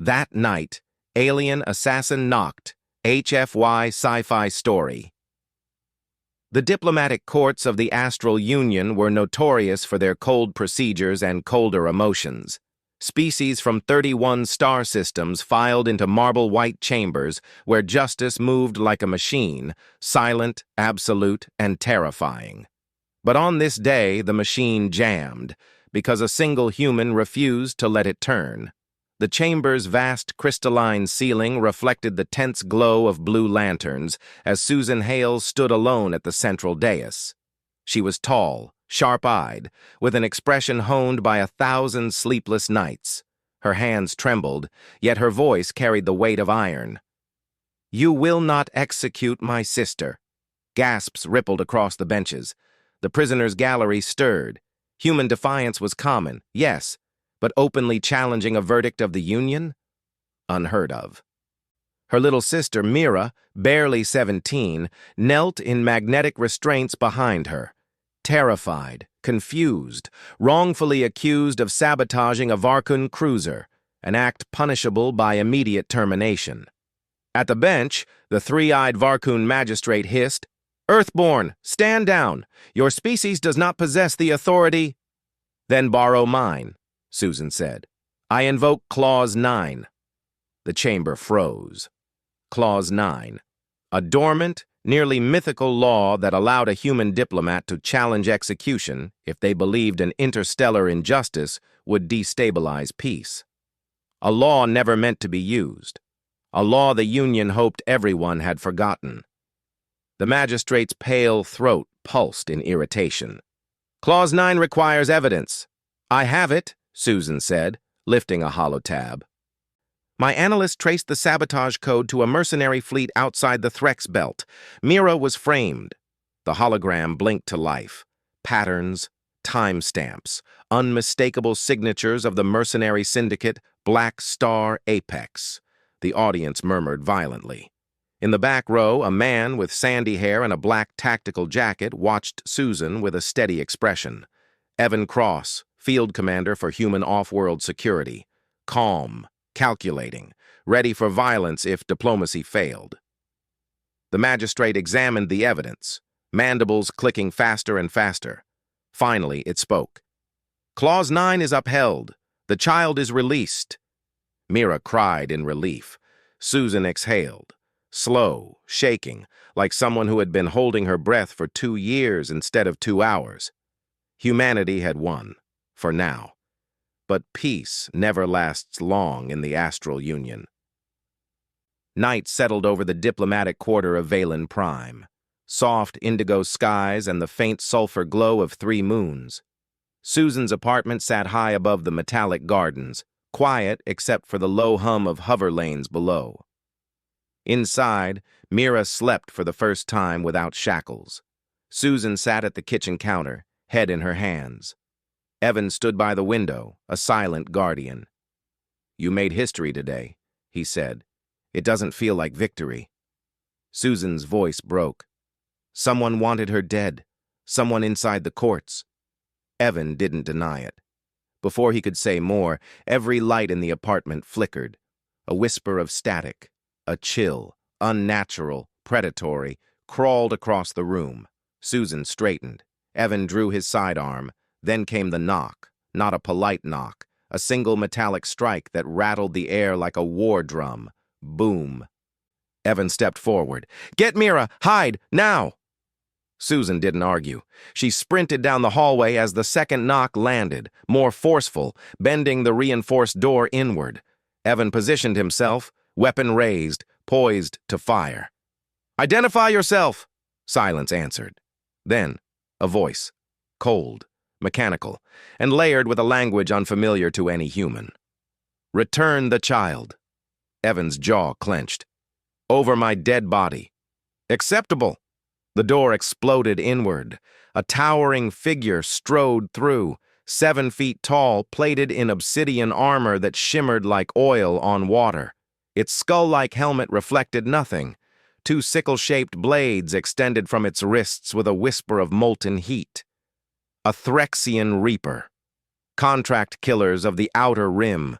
That night, alien assassin knocked. HFY Sci-fi Story. The diplomatic courts of the Astral Union were notorious for their cold procedures and colder emotions. Species from 31 star systems filed into marble-white chambers where justice moved like a machine, silent, absolute, and terrifying. But on this day, the machine jammed, because a single human refused to let it turn. The chamber's vast crystalline ceiling reflected the tense glow of blue lanterns as Susan Hales stood alone at the central dais. She was tall, sharp-eyed, with an expression honed by 1,000 sleepless nights. Her hands trembled, yet her voice carried the weight of iron. "You will not execute my sister." Gasps rippled across the benches. The prisoners' gallery stirred. Human defiance was common, yes, but openly challenging a verdict of the Union? Unheard of. Her little sister, Mira, barely 17, knelt in magnetic restraints behind her, terrified, confused, wrongfully accused of sabotaging a Varkun cruiser, an act punishable by immediate termination. At the bench, the three-eyed Varkun magistrate hissed, "Earthborn, stand down! Your species does not possess the authority—" "Then borrow mine," Susan said. "I invoke Clause 9. The chamber froze. Clause 9. A dormant, nearly mythical law that allowed a human diplomat to challenge execution if they believed an interstellar injustice would destabilize peace. A law never meant to be used. A law the Union hoped everyone had forgotten. The magistrate's pale throat pulsed in irritation. "Clause 9 requires evidence." "I have it," Susan said, lifting a holotab. "My analyst traced the sabotage code to a mercenary fleet outside the Threx belt. Mira was framed." The hologram blinked to life. Patterns, timestamps, unmistakable signatures of the mercenary syndicate, Black Star Apex. The audience murmured violently. In the back row, a man with sandy hair and a black tactical jacket watched Susan with a steady expression. Evan Cross, field commander for human off-world security. Calm, calculating, ready for violence if diplomacy failed. The magistrate examined the evidence, mandibles clicking faster and faster. Finally, it spoke. "Clause 9 is upheld. The child is released." Mira cried in relief. Susan exhaled, slow, shaking, like someone who had been holding her breath for 2 years instead of 2 hours. Humanity had won. For now. But peace never lasts long in the Astral Union. Night settled over the diplomatic quarter of Valen Prime. Soft indigo skies and the faint sulfur glow of 3 moons. Susan's apartment sat high above the metallic gardens, quiet except for the low hum of hover lanes below. Inside, Mira slept for the first time without shackles. Susan sat at the kitchen counter, head in her hands. Evan stood by the window, a silent guardian. "You made history today," he said. "It doesn't feel like victory." Susan's voice broke. Someone wanted her dead. Someone inside the courts. Evan didn't deny it. Before he could say more, every light in the apartment flickered. A whisper of static, a chill, unnatural, predatory, crawled across the room. Susan straightened. Evan drew his sidearm. Then came the knock, not a polite knock, a single metallic strike that rattled the air like a war drum. Boom. Evan stepped forward. "Get Mira! Hide! Now!" Susan didn't argue. She sprinted down the hallway as the second knock landed, more forceful, bending the reinforced door inward. Evan positioned himself, weapon raised, poised to fire. "Identify yourself!" Silence answered. Then, a voice, cold, mechanical, and layered with a language unfamiliar to any human. "Return the child." Evan's jaw clenched. "Over my dead body." "Acceptable." The door exploded inward. A towering figure strode through, 7 feet tall, plated in obsidian armor that shimmered like oil on water. Its skull-like helmet reflected nothing. 2 sickle-shaped blades extended from its wrists with a whisper of molten heat. A Threxian Reaper. Contract killers of the Outer Rim.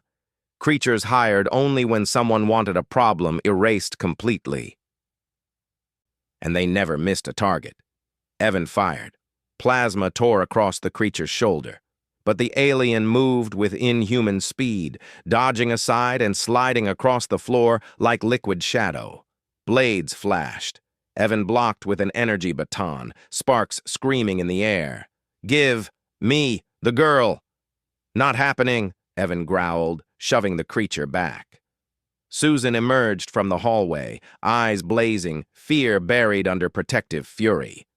creatures hired only when someone wanted a problem erased completely. And they never missed a target. Evan fired. Plasma tore across the creature's shoulder. But the alien moved with inhuman speed, dodging aside and sliding across the floor like liquid shadow. Blades flashed. Evan blocked with an energy baton, sparks screaming in the air. "Give me the girl!" "Not happening," Evan growled, shoving the creature back. Susan emerged from the hallway, eyes blazing, fear buried under protective fury.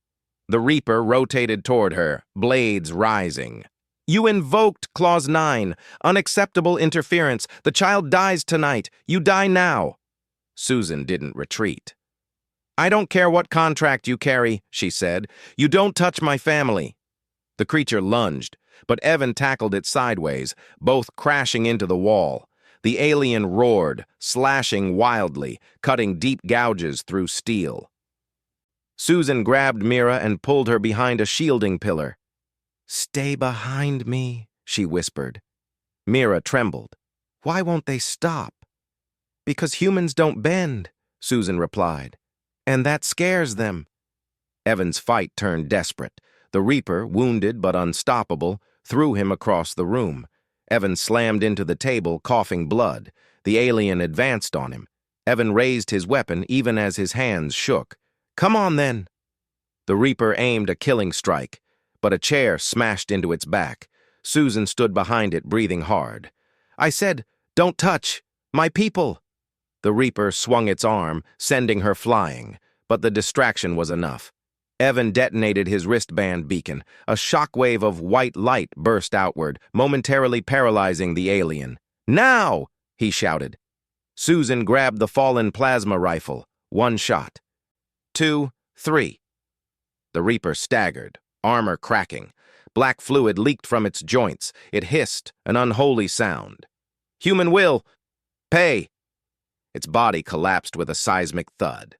The Reaper rotated toward her, blades rising. "You invoked Clause 9. Unacceptable interference. The child dies tonight. You die now." Susan didn't retreat. "I don't care what contract you carry," she said. "You don't touch my family." The creature lunged, but Evan tackled it sideways, both crashing into the wall. The alien roared, slashing wildly, cutting deep gouges through steel. Susan grabbed Mira and pulled her behind a shielding pillar. "Stay behind me," she whispered. Mira trembled. "Why won't they stop?" "Because humans don't bend," Susan replied. "And that scares them." Evan's fight turned desperate. The Reaper, wounded but unstoppable, threw him across the room. Evan slammed into the table, coughing blood. The alien advanced on him. Evan raised his weapon even as his hands shook. "Come on, then." The Reaper aimed a killing strike, but a chair smashed into its back. Susan stood behind it, breathing hard. "I said, don't touch! My people!" The Reaper swung its arm, sending her flying, but the distraction was enough. Evan detonated his wristband beacon. A shockwave of white light burst outward, momentarily paralyzing the alien. "Now!" he shouted. Susan grabbed the fallen plasma rifle. One shot. 2, 3. The Reaper staggered, armor cracking. Black fluid leaked from its joints. It hissed, an unholy sound. "Human will! Pay!" Its body collapsed with a seismic thud.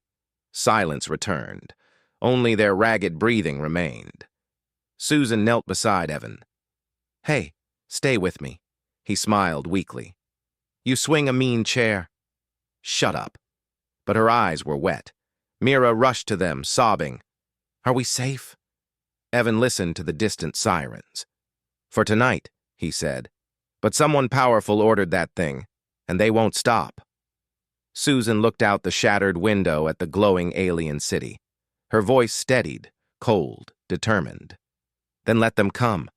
Silence returned. Only their ragged breathing remained. Susan knelt beside Evan. "Hey, stay with me." He smiled weakly. "You swing a mean chair." "Shut up." But her eyes were wet. Mira rushed to them, sobbing. "Are we safe?" Evan listened to the distant sirens. "For tonight," he said. "But someone powerful ordered that thing, and they won't stop." Susan looked out the shattered window at the glowing alien city. Her voice steadied, cold, determined. "Then let them come.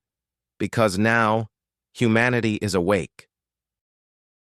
Because now, humanity is awake."